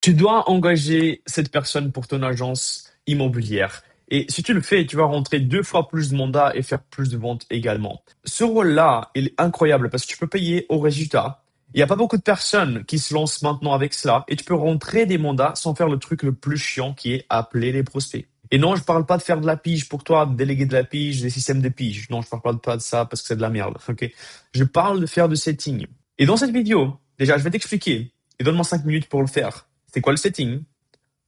Tu dois engager cette personne pour ton agence immobilière. Et si tu le fais, tu vas rentrer 2 fois plus de mandats et faire plus de ventes également. Ce rôle-là, il est incroyable parce que tu peux payer au résultat. Il n'y a pas beaucoup de personnes qui se lancent maintenant avec cela et tu peux rentrer des mandats sans faire le truc le plus chiant qui est appeler les prospects. Et non, je parle pas de faire de la pige pour toi, de déléguer de la pige, des systèmes de pige. Non, je parle pas de ça parce que c'est de la merde. Ok. Je parle de faire du setting. Et dans cette vidéo, déjà, je vais t'expliquer. Et donne-moi 5 minutes pour le faire. C'est quoi le setting?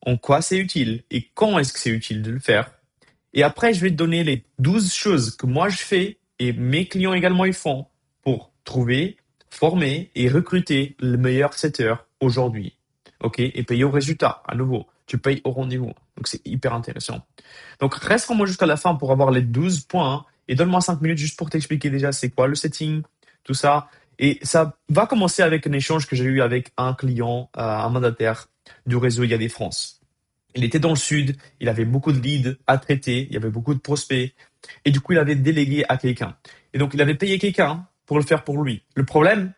En quoi c'est utile? Et quand est-ce que c'est utile de le faire? Et après, je vais te donner les 12 choses que moi je fais et mes clients également ils font pour trouver, former et recruter le meilleur setter aujourd'hui. OK? Et payer au résultat, à nouveau. Tu payes au rendez-vous. Donc c'est hyper intéressant. Donc reste avec moi jusqu'à la fin pour avoir les 12 points hein, et donne-moi 5 minutes juste pour t'expliquer déjà c'est quoi le setting, tout ça. Et ça va commencer avec un échange que j'ai eu avec un client, un mandataire du réseau IAD France. Il était dans le sud, il avait beaucoup de leads à traiter, il y avait beaucoup de prospects, et du coup, il avait délégué à quelqu'un. Et donc, il avait payé quelqu'un pour le faire pour lui. Le problème,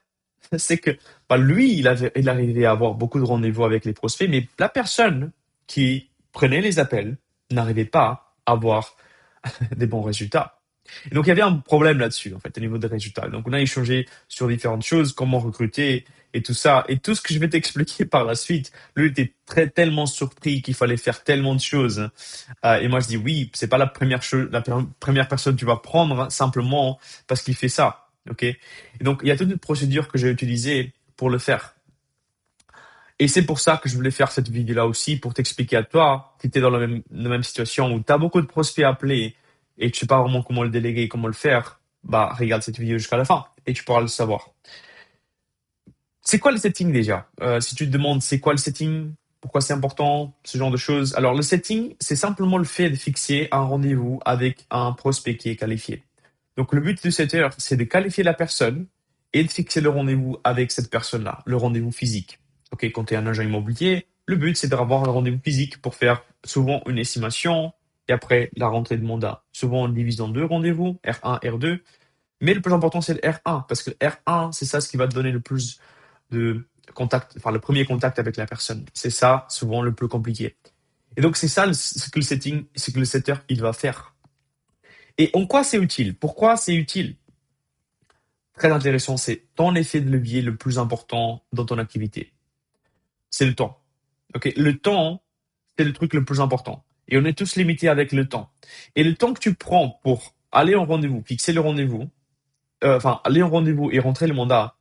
c'est que bah, lui, il arrivait à avoir beaucoup de rendez-vous avec les prospects, mais la personne qui prenait les appels n'arrivait pas à avoir des bons résultats. Et donc, il y avait un problème là-dessus, en fait, au niveau des résultats. Donc, on a échangé sur différentes choses, comment recruter et tout ça. Et tout ce que je vais t'expliquer par la suite, lui, il était tellement surpris qu'il fallait faire tellement de choses. Et moi, je dis oui, c'est pas la première chose, première personne que tu vas prendre hein, simplement parce qu'il fait ça. OK? Et donc, il y a toute une procédure que j'ai utilisée pour le faire. Et c'est pour ça que je voulais faire cette vidéo-là aussi, pour t'expliquer à toi, qui était dans la même situation où tu as beaucoup de prospects appelés et tu sais pas vraiment comment le déléguer, comment le faire, bah, regarde cette vidéo jusqu'à la fin et tu pourras le savoir. C'est quoi le setting déjà? Si tu te demandes c'est quoi le setting, pourquoi c'est important, ce genre de choses. Alors, le setting, c'est simplement le fait de fixer un rendez-vous avec un prospect qui est qualifié. Donc, le but du setter, c'est de qualifier la personne et de fixer le rendez-vous avec cette personne-là, le rendez-vous physique. Ok, quand tu es un agent immobilier, le but, c'est d'avoir un rendez-vous physique pour faire souvent une estimation et après la rentrée de mandat. Souvent, on divise en 2 rendez-vous, R1, R2. Mais le plus important, c'est le R1 parce que le R1, c'est ça ce qui va te donner le plus de contact, enfin le premier contact avec la personne. C'est ça souvent le plus compliqué. Et donc c'est ça ce que le setting, ce que le setter il va faire. Et en quoi c'est utile? Pourquoi c'est utile? Très intéressant, c'est ton effet de levier le plus important dans ton activité. C'est le temps. Ok, le temps, c'est le truc le plus important. Et on est tous limités avec le temps. Et le temps que tu prends pour aller en rendez-vous, fixer le rendez-vous, enfin aller en rendez-vous et rentrer le mandat,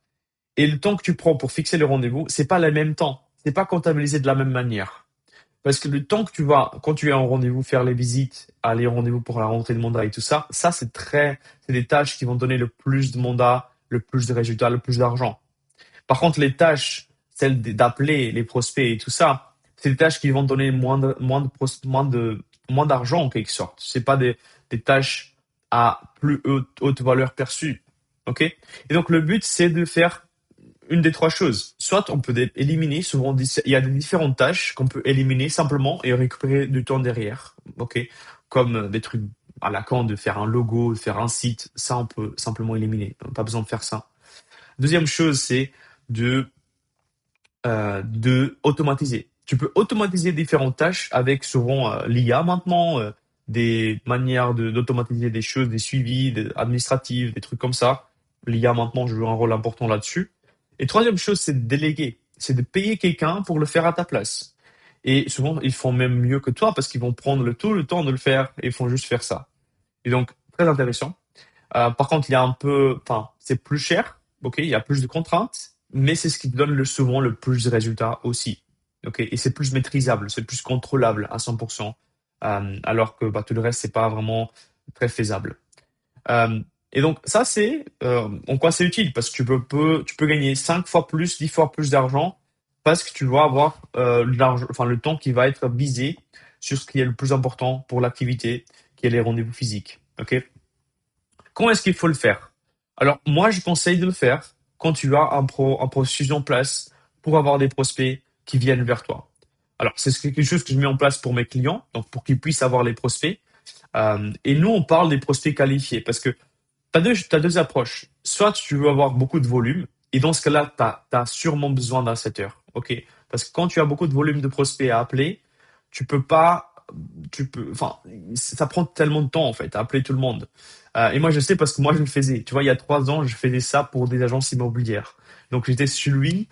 et le temps que tu prends pour fixer le rendez-vous, c'est pas le même temps. C'est pas comptabilisé de la même manière. Parce que le temps que tu vas, quand tu es en rendez-vous, faire les visites, aller en rendez-vous pour la rentrée de mandat et tout ça, ça c'est des tâches qui vont donner le plus de mandats, le plus de résultats, le plus d'argent. Par contre, les tâches, celles d'appeler les prospects et tout ça, c'est des tâches qui vont donner moins d'argent en quelque sorte. C'est pas des tâches à plus haute valeur perçue. OK? Et donc, le but, c'est de faire une des 3 choses. Soit on peut éliminer, souvent il y a des différentes tâches qu'on peut éliminer simplement et récupérer du temps derrière. OK? Comme des trucs à la con de faire un logo, de faire un site, ça on peut simplement éliminer. Pas besoin de faire ça. Deuxième chose, c'est de automatiser. Tu peux automatiser différentes tâches avec souvent l'IA maintenant, des manières d'automatiser des choses, des suivis administratifs, des trucs comme ça. L'IA maintenant joue un rôle important là-dessus. Et troisième chose, c'est de déléguer. C'est de payer quelqu'un pour le faire à ta place. Et souvent, ils font même mieux que toi parce qu'ils vont prendre tout le temps de le faire et ils font juste faire ça. Et donc, très intéressant. Par contre, il y a enfin, c'est plus cher, ok, il y a plus de contraintes, mais c'est ce qui te donne souvent le plus de résultats aussi, ok, et c'est plus maîtrisable, c'est plus contrôlable à 100%, alors que bah, tout le reste, c'est pas vraiment très faisable. Euh, et donc, ça, c'est en quoi c'est utile, parce que tu peux gagner 5 fois plus, 10 fois plus d'argent, parce que tu vas avoir enfin, le temps qui va être visé sur ce qui est le plus important pour l'activité, qui est les rendez-vous physiques, ok. Quand est-ce qu'il faut le faire? Alors, moi, je conseille de le faire quand tu as un processus en place pour avoir des prospects qui viennent vers toi. Alors, c'est quelque chose que je mets en place pour mes clients, donc pour qu'ils puissent avoir les prospects. Et nous, on parle des prospects qualifiés parce que t'as deux approches. Soit tu veux avoir beaucoup de volume, et dans ce cas-là, tu as sûrement besoin d'un setter. OK? Tu Parce que quand tu as beaucoup de volume de prospects à appeler, tu peux pas, enfin, ça prend tellement de temps en fait à appeler tout le monde. Et moi je sais parce que moi je le faisais. Tu vois, il y a 3 ans, je faisais ça pour des agences immobilières. Donc j'étais celui,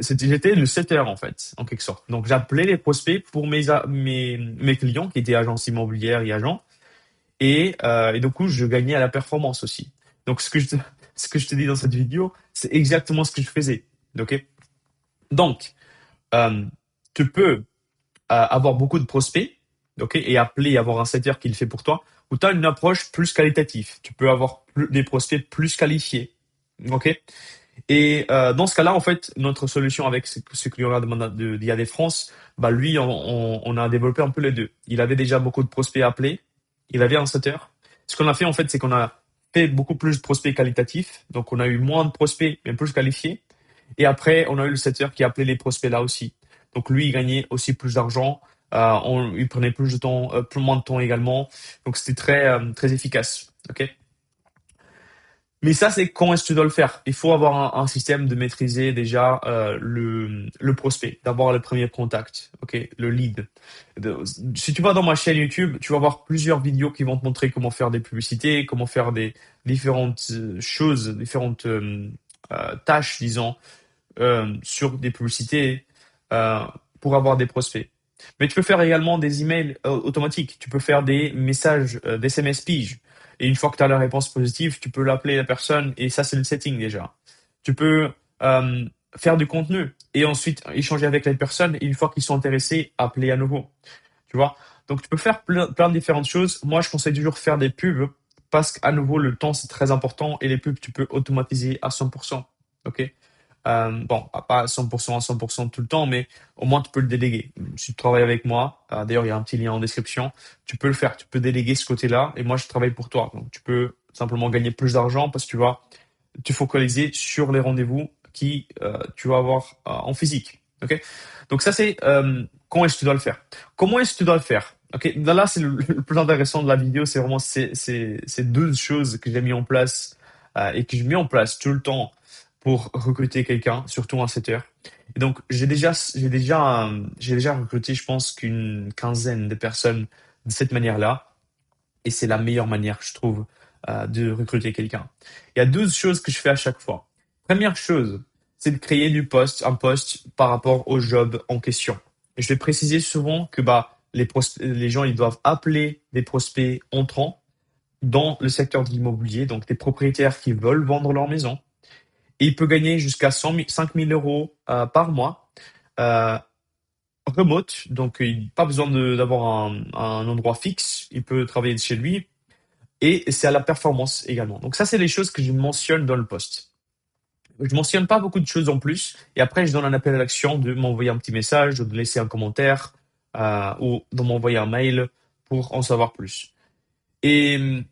j'étais le setter en fait, en quelque sorte. Donc j'appelais les prospects pour mes clients qui étaient agences immobilières et agents. Et du coup, je gagnais à la performance aussi. Donc, ce que je te dis dans cette vidéo, c'est exactement ce que je faisais. Ok? Donc, euh, tu peux avoir beaucoup de prospects, ok, et appeler, avoir un setter qui le fait pour toi, ou tu as une approche plus qualitative. Tu peux avoir des prospects plus qualifiés. Ok? Et dans ce cas-là, en fait, notre solution avec ce client-là d'IAD France, bah lui, on a développé un peu les deux. Il avait déjà beaucoup de prospects à appeler, il avait un setter. Ce qu'on a fait, en fait, c'est qu'on a fait beaucoup plus de prospects qualitatifs. Donc, on a eu moins de prospects, mais plus qualifiés. Et après, on a eu le setter qui appelait les prospects là aussi. Donc, lui, il gagnait aussi plus d'argent. Il prenait plus de temps, plus moins de temps également. Donc, c'était très efficace. OK? Mais ça, c'est quand est-ce que tu dois le faire? Il faut avoir un système de maîtriser déjà le prospect, d'avoir le premier contact, ok, le lead. Si tu vas dans ma chaîne YouTube, tu vas voir plusieurs vidéos qui vont te montrer comment faire des publicités, comment faire des différentes choses, différentes tâches, disons, sur des publicités euh, pour avoir des prospects. Mais tu peux faire également des emails automatiques. Tu peux faire des messages d'SMS pige. Et une fois que tu as la réponse positive, tu peux l'appeler la personne et ça, c'est le setting déjà. Tu peux euh, faire du contenu et ensuite échanger avec les personnes et une fois qu'ils sont intéressés, appeler à nouveau. Tu vois? Donc, tu peux faire plein de différentes choses. Moi, je conseille toujours faire des pubs parce qu'à nouveau, le temps, c'est très important et les pubs, tu peux automatiser à 100%. OK? Bon, pas à 100% à 100% tout le temps, mais au moins tu peux le déléguer. Si tu travailles avec moi, d'ailleurs il y a un petit lien en description, tu peux le faire, tu peux déléguer ce côté-là, et moi je travaille pour toi. Donc tu peux simplement gagner plus d'argent parce que tu vas te focaliser sur les rendez-vous qui tu vas avoir en physique. Ok? Donc ça c'est comment est-ce que tu dois le faire. Comment est-ce que tu dois le faire? Ok? Là c'est le plus intéressant de la vidéo, c'est vraiment ces deux choses que j'ai mis en place et que je mets en place tout le temps pour recruter quelqu'un, surtout un setter. Et donc, j'ai déjà recruté, je pense, qu'une quinzaine de personnes de cette manière-là. Et c'est la meilleure manière, je trouve, de recruter quelqu'un. Il y a 12 choses que je fais à chaque fois. Première chose, c'est de créer un poste par rapport au job en question. Et je vais préciser souvent que bah, les gens, ils doivent appeler des prospects entrants dans le secteur de l'immobilier, donc des propriétaires qui veulent vendre leur maison et il peut gagner jusqu'à 5 000 euros par mois, euh, remote. Donc, il n'a pas besoin d'avoir un endroit fixe. Il peut travailler de chez lui. Et c'est à la performance également. Donc, ça, c'est les choses que je mentionne dans le post. Je mentionne pas beaucoup de choses en plus. Et après, je donne un appel à l'action de m'envoyer un petit message, ou de laisser un commentaire, ou de m'envoyer un mail pour en savoir plus. Et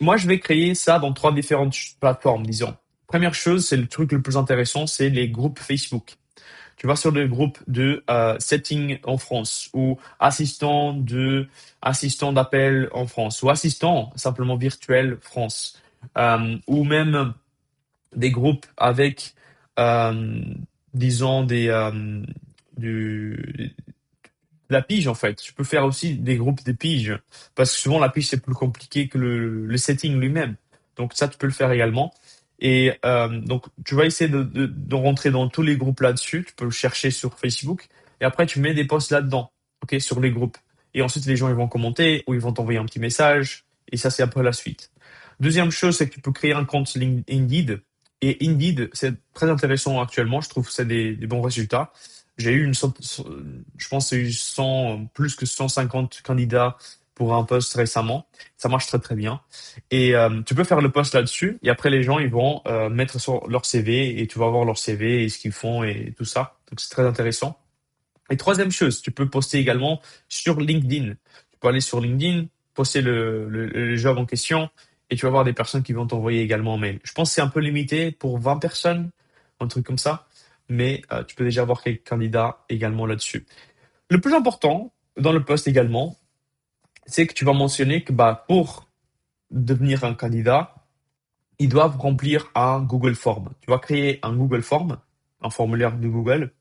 moi, je vais créer ça dans 3 différentes plateformes, disons. Première chose, c'est le truc le plus intéressant, c'est les groupes Facebook. Tu vas sur le groupe de setting en France ou assistant d'appel en France ou assistant simplement virtuel France ou même des groupes avec euh, disons du, la pige en fait. Tu peux faire aussi des groupes de piges parce que souvent la pige c'est plus compliqué que le setting lui-même. Donc ça tu peux le faire également. Et donc tu vas essayer de rentrer dans tous les groupes là-dessus. Tu peux le chercher sur Facebook et après tu mets des posts là-dedans, ok, sur les groupes. Et ensuite les gens ils vont commenter ou ils vont t'envoyer un petit message et ça c'est après la suite. Deuxième chose c'est que tu peux créer un compte Indeed et Indeed c'est très intéressant actuellement. Je trouve que c'est des bons résultats. J'ai eu je pense que j'ai eu 100, plus que 150 candidats pour un poste récemment. Ça marche très très bien. Et tu peux faire le post là-dessus. Et après, les gens, ils vont mettre sur leur CV et tu vas voir leur CV et ce qu'ils font et tout ça. Donc, c'est très intéressant. Et troisième chose, tu peux poster également sur LinkedIn. Tu peux aller sur LinkedIn, poster le job en question et tu vas avoir des personnes qui vont t'envoyer également un mail. Je pense que c'est un peu limité pour 20 personnes, un truc comme ça. Mais tu peux déjà avoir quelques candidats également là-dessus. Le plus important dans le post également, c'est que tu vas mentionner que bah, pour devenir un candidat, ils doivent remplir un Google Form. Tu vas créer un Google Form, un formulaire de Google,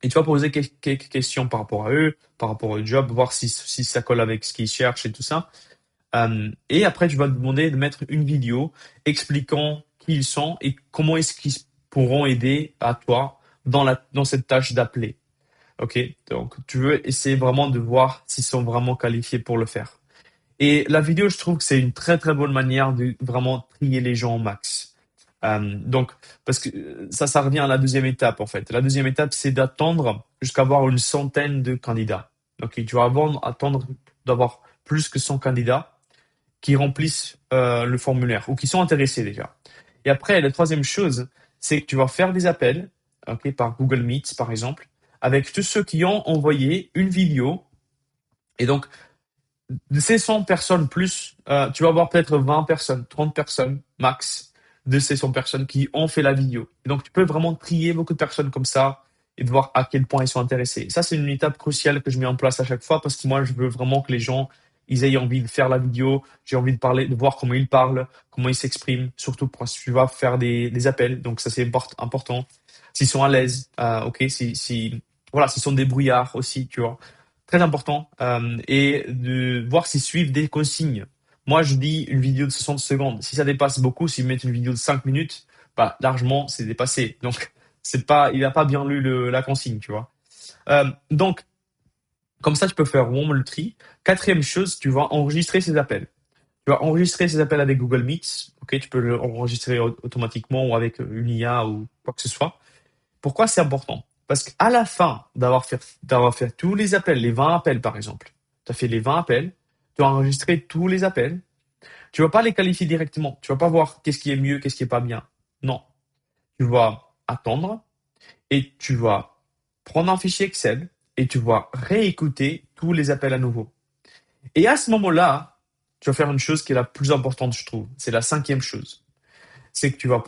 Et tu vas poser quelques questions par rapport à eux, par rapport au job, voir si ça colle avec ce qu'ils cherchent et tout ça. Et après, tu vas te demander de mettre une vidéo expliquant qui ils sont et comment est-ce qu'ils pourront aider à toi dans cette tâche d'appeler. Ok, donc tu veux essayer vraiment de voir s'ils sont vraiment qualifiés pour le faire. Et la vidéo, je trouve que c'est une très très bonne manière de vraiment trier les gens au max. Donc, parce que ça revient à la deuxième étape en fait. La deuxième étape, c'est d'attendre jusqu'à avoir une centaine de candidats. Ok, tu vas attendre d'avoir plus que 100 candidats qui remplissent le formulaire ou qui sont intéressés déjà. Et après, la troisième chose, c'est que tu vas faire des appels, ok, par Google Meet par exemple, avec tous ceux qui ont envoyé une vidéo. Et donc, de ces 100 personnes plus, tu vas avoir peut-être 20 personnes, 30 personnes max de ces 100 personnes qui ont fait la vidéo. Et donc, tu peux vraiment trier beaucoup de personnes comme ça et de voir à quel point ils sont intéressés. Ça, c'est une étape cruciale que je mets en place à chaque fois parce que moi, je veux vraiment que les gens, ils aient envie de faire la vidéo. J'ai envie de parler, de voir comment ils parlent, comment ils s'expriment, surtout parce que tu vas faire des appels. Donc, ça, c'est important. S'ils sont à l'aise, ok, voilà, s'ils sont débrouillards aussi, tu vois. Très important. Et de voir s'ils suivent des consignes. Moi, je dis une vidéo de 60 secondes. Si ça dépasse beaucoup, s'ils mettent une vidéo de 5 minutes, bah, largement, c'est dépassé. Donc, il a pas bien lu la consigne, tu vois. Donc, comme ça, tu peux faire vraiment le tri. Quatrième chose, tu vas enregistrer ces appels. Tu vas enregistrer ces appels avec Google Meet. Ok, tu peux l'enregistrer automatiquement ou avec une IA ou quoi que ce soit. Pourquoi c'est important? Parce qu'à la fin d'avoir fait tous les appels, les 20 appels par exemple, tu as fait les 20 appels, tu as enregistré tous les appels, tu vas pas les qualifier directement. Tu vas pas voir qu'est-ce qui est mieux, qu'est-ce qui est pas bien. Non. Tu vas attendre et tu vas prendre un fichier Excel et tu vas réécouter tous les appels à nouveau. Et à ce moment-là, tu vas faire une chose qui est la plus importante, je trouve. C'est la cinquième chose. C'est que tu vas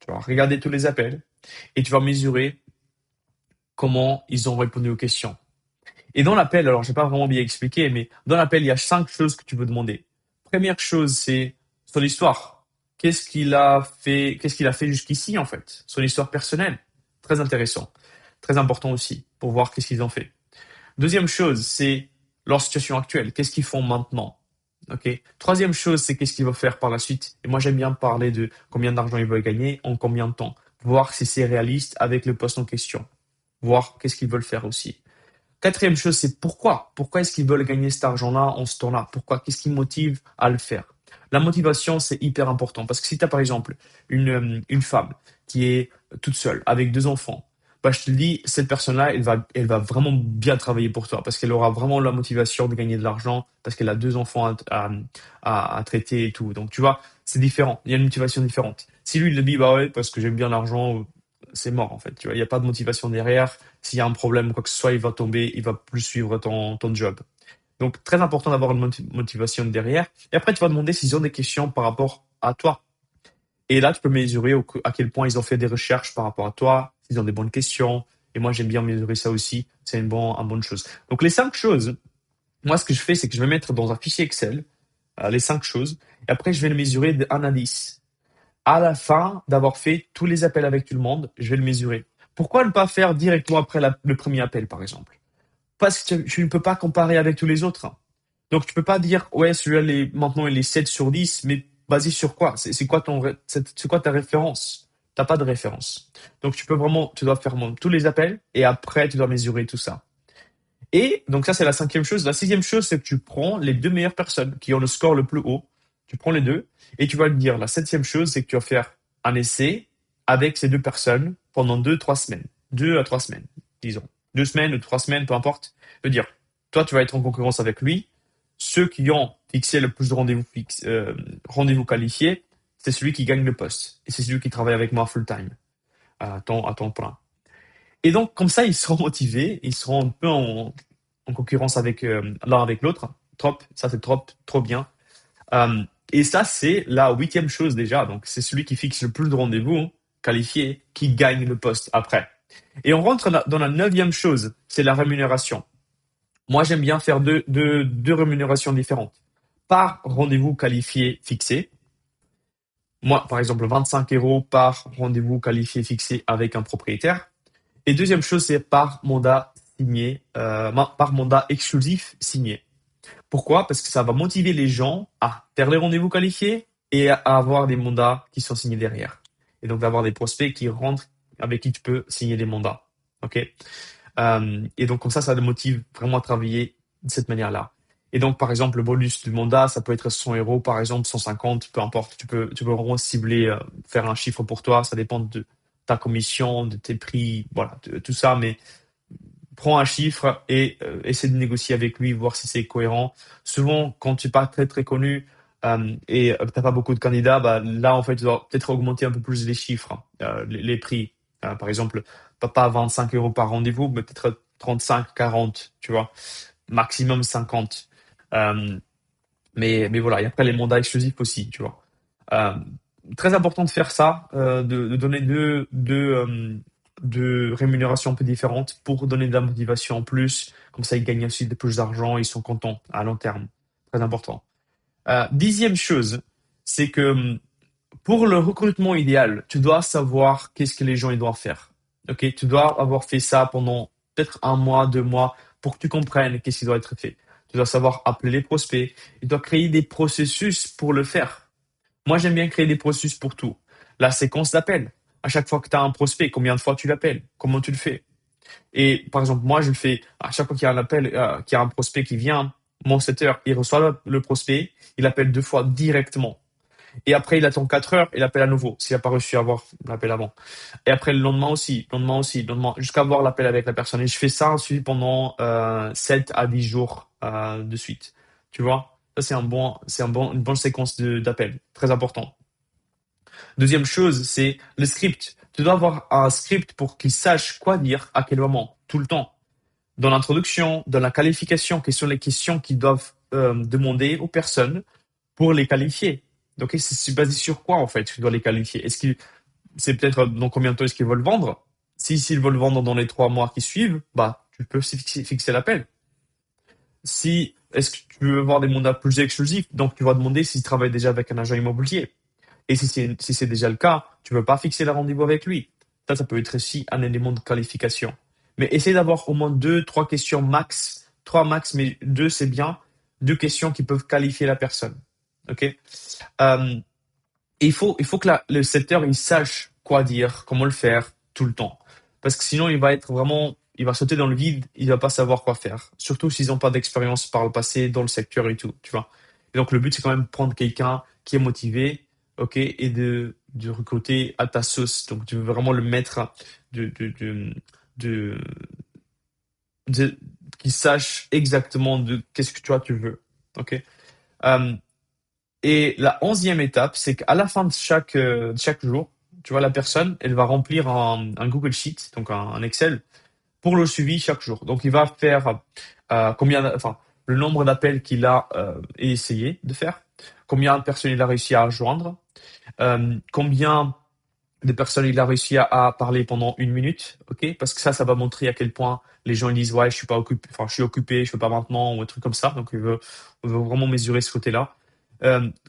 regarder tous les appels et tu vas mesurer comment ils ont répondu aux questions. Et dans l'appel, alors je n'ai pas vraiment bien expliqué, mais dans l'appel, il y a 5 choses que tu veux demander. Première chose, c'est son histoire. Qu'est-ce qu'il a fait jusqu'ici en fait? Son histoire personnelle. Très intéressant. Très important aussi pour voir qu'est-ce qu'ils ont fait. Deuxième chose, c'est leur situation actuelle. Qu'est-ce qu'ils font maintenant? Ok. Troisième chose, c'est qu'est-ce qu'ils vont faire par la suite. Et moi, j'aime bien parler de combien d'argent ils veulent gagner, en combien de temps. Voir si c'est réaliste avec le poste en question. Voir qu'est-ce qu'ils veulent faire aussi. Quatrième chose, c'est pourquoi. Pourquoi est-ce qu'ils veulent gagner cet argent-là en ce temps-là? Pourquoi? Qu'est-ce qui motive à le faire? La motivation, c'est hyper important. Parce que si tu as par exemple une femme qui est toute seule avec 2 enfants, bah, je te le dis, cette personne-là, elle va vraiment bien travailler pour toi parce qu'elle aura vraiment la motivation de gagner de l'argent parce qu'elle a 2 enfants à traiter et tout. Donc, tu vois, c'est différent. Il y a une motivation différente. Si lui, il le dit, bah ouais, parce que j'aime bien l'argent, c'est mort en fait. Tu vois, il n'y a pas de motivation derrière. S'il y a un problème ou quoi que ce soit, il va tomber, il va plus suivre ton job. Donc, très important d'avoir une motivation derrière. Et après, tu vas demander s'ils ont des questions par rapport à toi. Et là, tu peux mesurer à quel point ils ont fait des recherches par rapport à toi, s'ils ont des bonnes questions. Et moi, j'aime bien mesurer ça aussi. C'est une bonne chose. Donc, les 5 choses, moi, ce que je fais, c'est que je vais mettre dans un fichier Excel les 5 choses. Et après, je vais le mesurer de 1 à 10. À la fin d'avoir fait tous les appels avec tout le monde, je vais le mesurer. Pourquoi ne pas faire directement après le premier appel, par exemple? Parce que tu ne peux pas comparer avec tous les autres. Donc, tu peux pas dire, ouais, celui-là, maintenant, il est 7 sur 10, mais basé sur quoi? C'est quoi c'est quoi ta référence? T'as pas de référence. Donc, tu dois faire tous les appels et après, tu dois mesurer tout ça. Et donc, ça, c'est la cinquième chose. La sixième chose, c'est que tu prends les 2 meilleures personnes qui ont le score le plus haut. Tu prends les deux et tu vas le dire. La septième chose, c'est que tu vas faire un essai avec ces 2 personnes pendant 2, 3 semaines. 2 à 3 semaines, disons. 2 semaines ou 3 semaines, peu importe. Je veux dire, toi, tu vas être en concurrence avec lui. Ceux qui ont fixé le plus de rendez-vous qualifiés, c'est celui qui gagne le poste. Et c'est celui qui travaille avec moi full-time, à temps plein. Et donc, comme ça, ils seront motivés, ils seront un peu en concurrence avec l'un avec l'autre. Ça c'est trop bien. Et ça, c'est la huitième chose déjà. Donc, c'est celui qui fixe le plus de rendez-vous qualifiés qui gagne le poste après. Et on rentre dans la neuvième chose, c'est la rémunération. Moi, j'aime bien faire deux rémunérations différentes. Par rendez-vous qualifié fixé. Moi, par exemple, 25 € par rendez-vous qualifié fixé avec un propriétaire. Et deuxième chose, c'est par mandat signé, par mandat exclusif signé. Pourquoi? Parce que ça va motiver les gens à faire les rendez-vous qualifiés et à avoir des mandats qui sont signés derrière. Et donc d'avoir des prospects qui rentrent avec qui tu peux signer des mandats. Ok? Et donc comme ça le motive vraiment à travailler de cette manière-là. Et donc par exemple le bonus du mandat, ça peut être 100 euros, par exemple 150, peu importe. Tu peux vraiment cibler, faire un chiffre pour toi. Ça dépend de ta commission, de tes prix, voilà, de tout ça. Mais prends un chiffre et essaie de négocier avec lui, voir si c'est cohérent. Souvent, quand tu n'es pas très très connu et tu n'as pas beaucoup de candidats, bah, là, en fait, tu dois peut-être augmenter un peu plus les chiffres, les prix. Par exemple, pas 25 euros par rendez-vous, mais peut-être 35, 40, tu vois, maximum 50. Euh, mais voilà, et après les mandats exclusifs aussi, tu vois. Euh, Très important de faire ça, de donner deux rémunérations un peu différentes pour donner de la motivation en plus. Comme ça, ils gagnent aussi de plus d'argent, ils sont contents à long terme. Très important. Dixième chose, c'est que pour le recrutement idéal, tu dois savoir qu'est-ce que les gens ils doivent faire. Ok, tu dois avoir fait ça pendant peut-être un mois, 2 mois, pour que tu comprennes qu'est-ce qui doit être fait. Tu dois savoir appeler les prospects. Tu dois créer des processus pour le faire. Moi, j'aime bien créer des processus pour tout. La séquence d'appel. À chaque fois que tu as un prospect, combien de fois tu l'appelles? Comment tu le fais? Et par exemple, moi, je le fais à chaque fois qu'il y a un appel, qu'il y a un prospect qui vient, mon setter, il reçoit le prospect, il appelle 2 fois directement. Et après, il attend 4 heures, il appelle à nouveau, s'il n'a pas reçu à avoir l'appel avant. Et après, le lendemain aussi, le lendemain, jusqu'à avoir l'appel avec la personne. Et je fais ça ensuite pendant 7 à 10 jours de suite. Tu vois? Ça, une bonne séquence d'appels. Très important. Deuxième chose, c'est le script. Tu dois avoir un script pour qu'il sache quoi dire à quel moment, tout le temps. Dans l'introduction, dans la qualification, quelles sont les questions qu'ils doivent demander aux personnes pour les qualifier. Donc, c'est basé sur quoi, en fait, tu dois les qualifier? C'est peut-être dans combien de temps est-ce qu'ils veulent vendre? Si, s'ils veulent vendre dans les 3 mois qui suivent, bah, tu peux fixer l'appel. Si, est-ce que tu veux avoir des mandats plus exclusifs? Donc, tu vas demander s'ils travaillent déjà avec un agent immobilier. Et si c'est déjà le cas, tu ne veux pas fixer le rendez-vous avec lui. Ça peut être aussi un élément de qualification. Mais essaie d'avoir au moins deux, trois questions max. Trois max, mais deux, c'est bien. Deux questions qui peuvent qualifier la personne. OK? Euh, et il faut que le secteur il sache quoi dire, comment le faire tout le temps. Parce que sinon, il va sauter dans le vide, il va pas savoir quoi faire. Surtout s'ils n'ont pas d'expérience par le passé dans le secteur et tout, tu vois. Et donc, le but, c'est quand même de prendre quelqu'un qui est motivé, ok, et de recruter à ta sauce. Donc, tu veux vraiment le mettre de, de, de, de, de- qu'il sache exactement de qu'est-ce que tu veux, ok. Euh, et la 11e étape, c'est qu'à la fin de chaque jour, tu vois, la personne, elle va remplir un Google Sheet, donc un Excel, pour le suivi chaque jour. Donc, il va faire enfin, le nombre d'appels qu'il a essayé de faire, combien de personnes il a réussi à joindre, combien de personnes il a réussi à parler pendant 1 minute, ok? Parce que ça va montrer à quel point les gens ils disent ouais, je suis pas occupé, enfin, je suis occupé, je peux pas maintenant, ou un truc comme ça. Donc, on veut vraiment mesurer ce côté-là.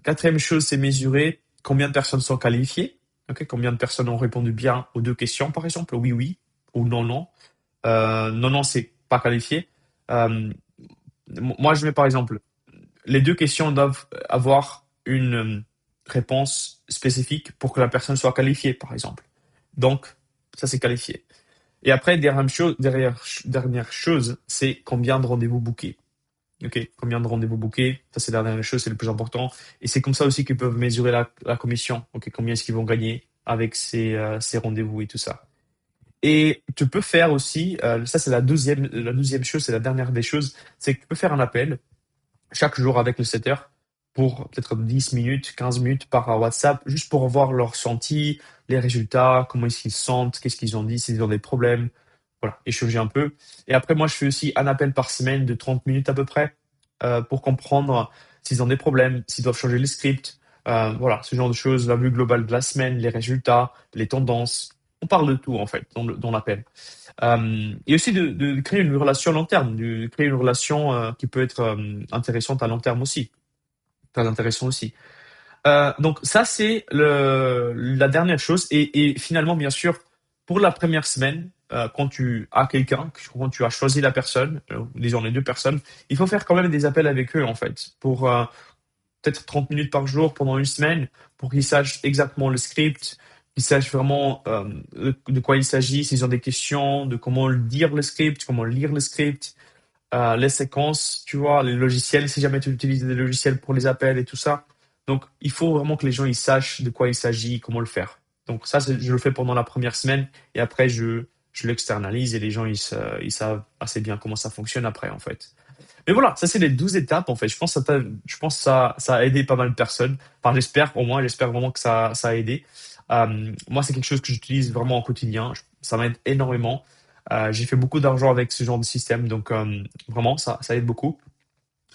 Quatrième chose, c'est mesurer combien de personnes sont qualifiées, ok? Combien de personnes ont répondu bien aux deux questions, par exemple, oui, oui, ou non, non. Non, non, c'est pas qualifié. Euh, Moi, je mets par exemple, les deux questions doivent avoir une réponse spécifique pour que la personne soit qualifiée, par exemple. Donc, ça, c'est qualifié. Et après, dernière chose, c'est combien de rendez-vous bookés. OK, combien de rendez-vous bookés? Ça, c'est la dernière chose, c'est le plus important. Et c'est comme ça aussi qu'ils peuvent mesurer la commission. OK, combien est-ce qu'ils vont gagner avec ces rendez-vous et tout ça. Et tu peux faire aussi, ça c'est la douzième chose, c'est la dernière des choses, c'est que tu peux faire un appel chaque jour avec le setter pour peut-être 10 minutes, 15 minutes par WhatsApp, juste pour voir leur ressenti, les résultats, comment est-ce qu'ils se sentent, qu'est-ce qu'ils ont dit, s'ils ont des problèmes. Voilà, échanger un peu. Et après, moi, je fais aussi un appel par semaine de 30 minutes à peu près pour comprendre s'ils ont des problèmes, s'ils doivent changer les scripts. Voilà, ce genre de choses, la vue globale de la semaine, les résultats, les tendances. On parle de tout, en fait, dans l'appel. Et aussi de créer une relation long terme, de créer une relation qui peut être intéressante à long terme aussi. Très intéressant aussi. Donc ça, c'est la dernière chose. Et finalement, bien sûr, pour la première semaine, quand tu as quelqu'un, quand tu as choisi la personne, disons les deux personnes, il faut faire quand même des appels avec eux en fait, pour peut-être 30 minutes par jour pendant une semaine, pour qu'ils sachent exactement le script, qu'ils sachent vraiment de quoi il s'agit, s'ils ont des questions, de comment dire le script, comment lire le script, les séquences, tu vois, les logiciels, si jamais tu utilises des logiciels pour les appels et tout ça. Donc, il faut vraiment que les gens ils sachent de quoi il s'agit, comment le faire. Donc ça, je le fais pendant la première semaine et après, je l'externalise et les gens, ils savent assez bien comment ça fonctionne après, en fait. Mais voilà, ça, c'est les 12 étapes, en fait. Je pense que ça a aidé pas mal de personnes. Enfin, j'espère, au moins, j'espère vraiment que ça a aidé. Moi, c'est quelque chose que j'utilise vraiment au quotidien. Ça m'aide énormément. J'ai fait beaucoup d'argent avec ce genre de système, donc vraiment, ça aide beaucoup.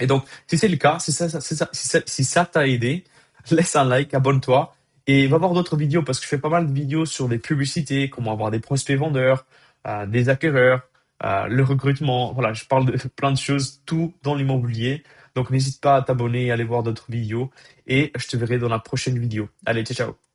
Et donc, si c'est le cas, si ça t'a aidé, laisse un like, abonne-toi et va voir d'autres vidéos parce que je fais pas mal de vidéos sur des publicités, comment avoir des prospects vendeurs, des acquéreurs, le recrutement. Voilà, je parle de plein de choses, tout dans l'immobilier. Donc, n'hésite pas à t'abonner et aller voir d'autres vidéos et je te verrai dans la prochaine vidéo. Allez, ciao, ciao.